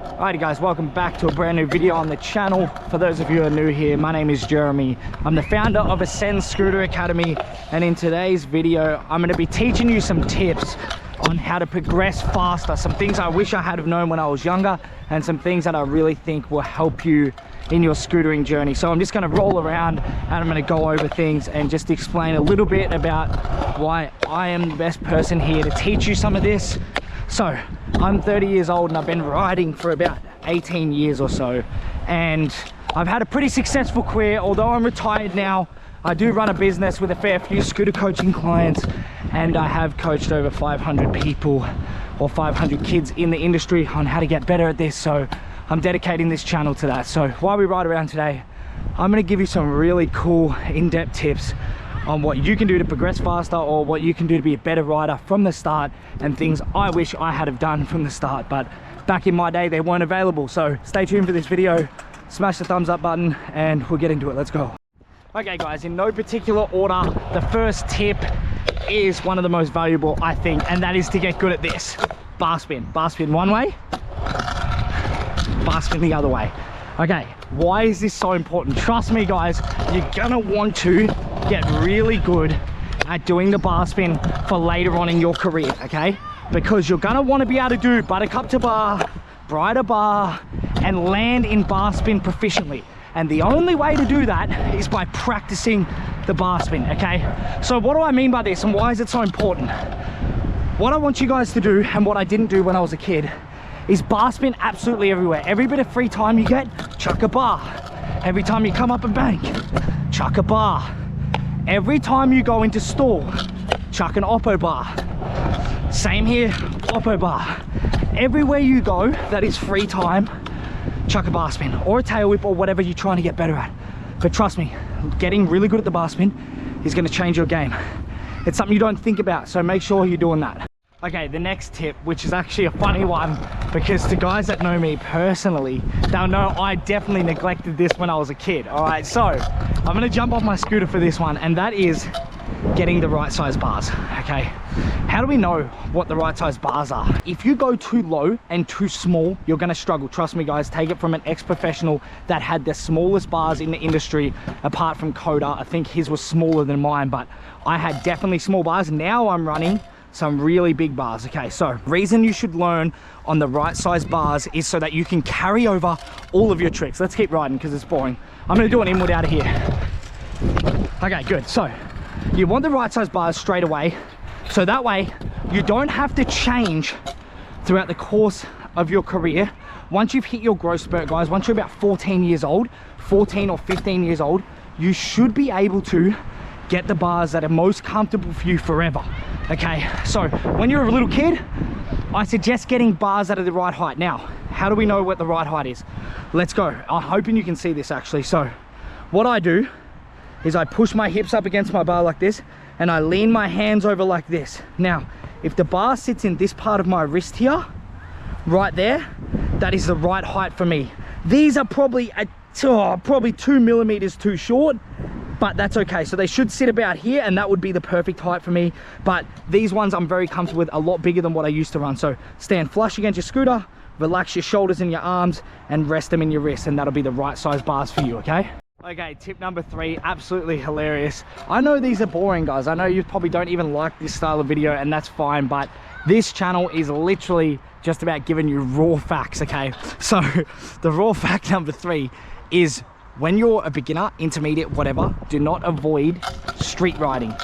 Alrighty guys, welcome back to a brand new video on the channel. For those of you who are new here, my name is Jeremy. I'm the founder of Ascend Scooter Academy, and in today's video I'm going to be teaching you some tips on how to progress faster, some things I wish I had have known when I was younger, and some things that I really think will help you in your scootering journey. So I'm just going to roll around and I'm going to go over things and just explain a little bit about why I am the best person here to teach you some of this. So I'm 30 years old and I've been riding for about 18 years or so, and I've had a pretty successful career. Although I'm retired now, I do run a business with a fair few scooter coaching clients, and I have coached over 500 people or 500 kids in the industry on how to get better at this. So I'm dedicating this channel to that. So while we ride around today, I'm going to give you some really cool in-depth tips on what you can do to progress faster, or what you can do to be a better rider from the start, and things I wish I had have done from the start, but back in my day they weren't available. So stay tuned for this video, smash the thumbs up button, and we'll get into it. Let's go. Okay guys, in no particular order, the first tip is one of the most valuable, I think, and that is to get good at this. Bar spin. Bar spin one way, bar spin the other way. Okay, why is this so important? Trust me guys, you're gonna want to get really good at doing the bar spin for later on in your career, okay? Because you're gonna want to be able to do buttercup to bar, bri to bar, and land in bar spin proficiently. And the only way to do that is by practicing the bar spin, okay? So what do I mean by this, and why is it so important? What I want you guys to do, and what I didn't do when I was a kid, is bar spin absolutely everywhere. Every bit of free time you get, chuck a bar. Every time you come up a bank, chuck a bar. Every time you go into stall, chuck an oppo bar. Same here, oppo bar. Everywhere you go that is free time, chuck a bar spin or a tail whip or whatever you're trying to get better at. But trust me, getting really good at the bar spin is going to change your game. It's something you don't think about, so make sure you're doing that. Okay, the next tip, which is actually a funny one, because to guys that know me personally, they'll know I definitely neglected this when I was a kid. All right, so I'm going to jump off my scooter for this one, and that is getting the right size bars, okay? How do we know what the right size bars are? If you go too low and too small, you're going to struggle. Trust me guys, take it from an ex-professional that had the smallest bars in the industry, apart from Coda. I think his was smaller than mine, but I had definitely small bars. Now I'm running some really big bars. Okay, so reason you should learn on the right size bars is so that you can carry over all of your tricks. Let's keep riding because it's boring. I'm going to do an inward out of here. Okay, good. So you want the right size bars straight away, so that way you don't have to change throughout the course of your career. Once you've hit your growth spurt, guys, once you're about 14 years old, 14 or 15 years old, you should be able to get the bars that are most comfortable for you forever. Okay, so when you're a little kid, I suggest getting bars that are the right height. Now, how do we know what the right height is? Let's go. I'm hoping you can see this actually. So what I do is I push my hips up against my bar like this, and I lean my hands over like this. Now, if the bar sits in this part of my wrist here, right there, that is the right height for me. These are probably 2 millimeters too short, but that's okay. So they should sit about here, and that would be the perfect height for me. But these ones I'm very comfortable with, a lot bigger than what I used to run. So stand flush against your scooter, relax your shoulders and your arms, and rest them in your wrists, and that'll be the right size bars for you, okay? Okay, tip number 3, absolutely hilarious. I know these are boring, guys. I know you probably don't even like this style of video, and that's fine, but this channel is literally just about giving you raw facts, okay? So the raw fact number 3 is, when you're a beginner, intermediate, whatever, do not avoid street riding.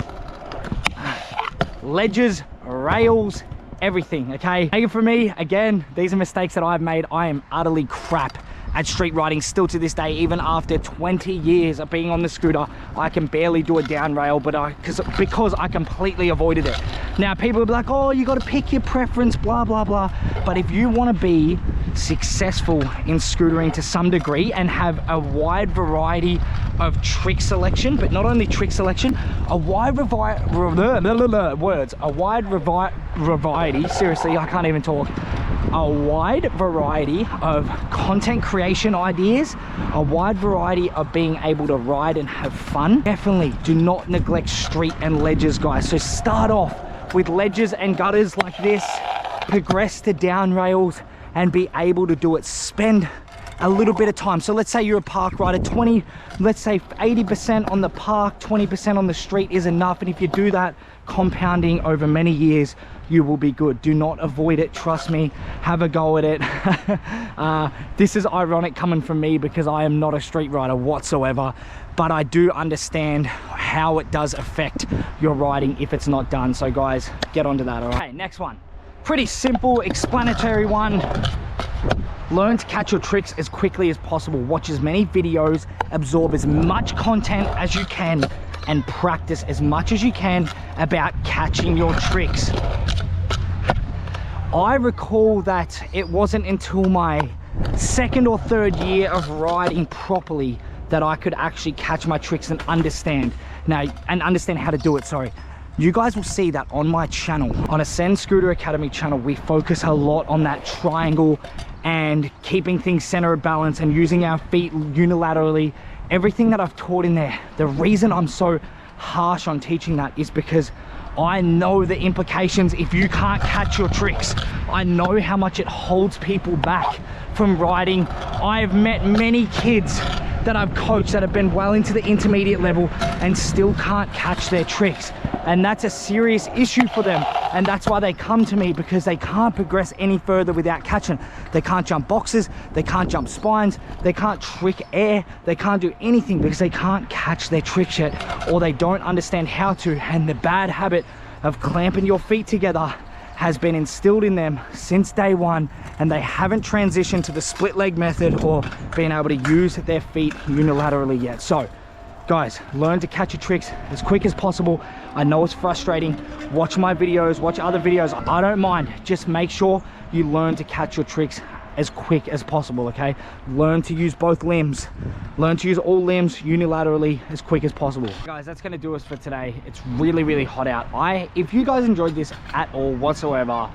Ledges, rails, everything, okay? Take it from me, again, these are mistakes that I've made. I am utterly crap at street riding still to this day. Even after 20 years of being on the scooter, I can barely do a down rail, but because I completely avoided it. Now people will be like, oh, you got to pick your preference, blah blah blah. But if you want to be successful in scootering to some degree and have a wide variety of trick selection, but not only trick selection, a wide variety, seriously, I can't even talk, a wide variety of content creation ideas, a wide variety of being able to ride and have fun. Definitely do not neglect street and ledges, guys. So start off with ledges and gutters like this, progress to down rails, and be able to do it. Spend a little bit of time. So let's say you're a park rider, let's say 80% on the park, 20% on the street is enough. And if you do that compounding over many years, you will be good. Do not avoid it, trust me, have a go at it. This is ironic coming from me because I am not a street rider whatsoever, but I do understand how it does affect your riding if it's not done. So guys, get onto that. All right, next one, pretty simple, explanatory one. Learn to catch your tricks as quickly as possible. Watch as many videos, absorb as much content as you can, and practice as much as you can about catching your tricks. I recall that it wasn't until my second or third year of riding properly that I could actually catch my tricks and understand how to do it, sorry. You guys will see that on my channel, on Ascend Scooter Academy channel, we focus a lot on that triangle and keeping things center of balance and using our feet unilaterally. Everything that I've taught in there, the reason I'm so harsh on teaching that is because I know the implications if you can't catch your tricks. I know how much it holds people back from riding. I've met many kids that I've coached that have been well into the intermediate level and still can't catch their tricks. And that's a serious issue for them. And that's why they come to me, because they can't progress any further without catching. They can't jump boxes, they can't jump spines, they can't trick air, they can't do anything because they can't catch their tricks yet, or they don't understand how to. And the bad habit of clamping your feet together has been instilled in them since day one, and they haven't transitioned to the split leg method or being able to use their feet unilaterally yet. So guys, learn to catch your tricks as quick as possible. I know it's frustrating. Watch my videos, watch other videos. I don't mind. Just make sure you learn to catch your tricks as quick as possible, okay? Learn to use both limbs. Learn to use all limbs unilaterally as quick as possible. Guys, that's gonna do us for today. It's really, really hot out. If you guys enjoyed this at all whatsoever,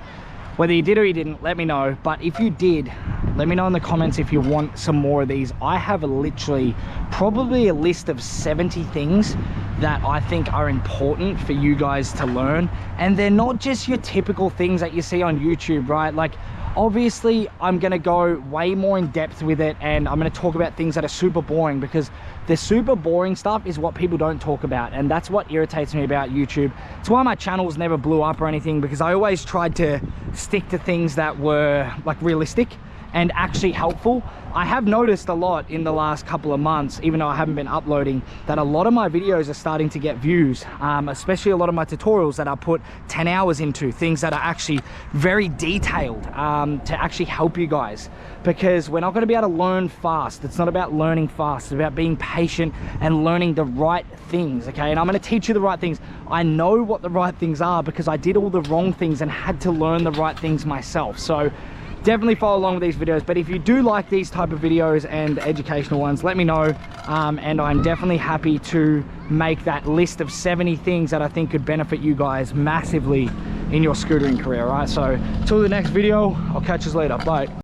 whether you did or you didn't, let me know. But if you did, let me know in the comments if you want some more of these. I have literally probably a list of 70 things that I think are important for you guys to learn. And they're not just your typical things that you see on YouTube, right? Like, obviously I'm gonna go way more in depth with it, and I'm gonna talk about things that are super boring, because the super boring stuff is what people don't talk about, and that's what irritates me about YouTube. It's why my channels never blew up or anything, because I always tried to stick to things that were like realistic and actually helpful. I have noticed a lot in the last couple of months, even though I haven't been uploading, that a lot of my videos are starting to get views, especially a lot of my tutorials that I put 10 hours into, things that are actually very detailed to actually help you guys. Because we're not gonna be able to learn fast. It's not about learning fast, it's about being patient and learning the right things, okay? And I'm gonna teach you the right things. I know what the right things are because I did all the wrong things and had to learn the right things myself. So definitely follow along with these videos. But if you do like these type of videos and educational ones, let me know, and I'm definitely happy to make that list of 70 things that I think could benefit you guys massively in your scootering career. All right, so till the next video, I'll catch you later. Bye.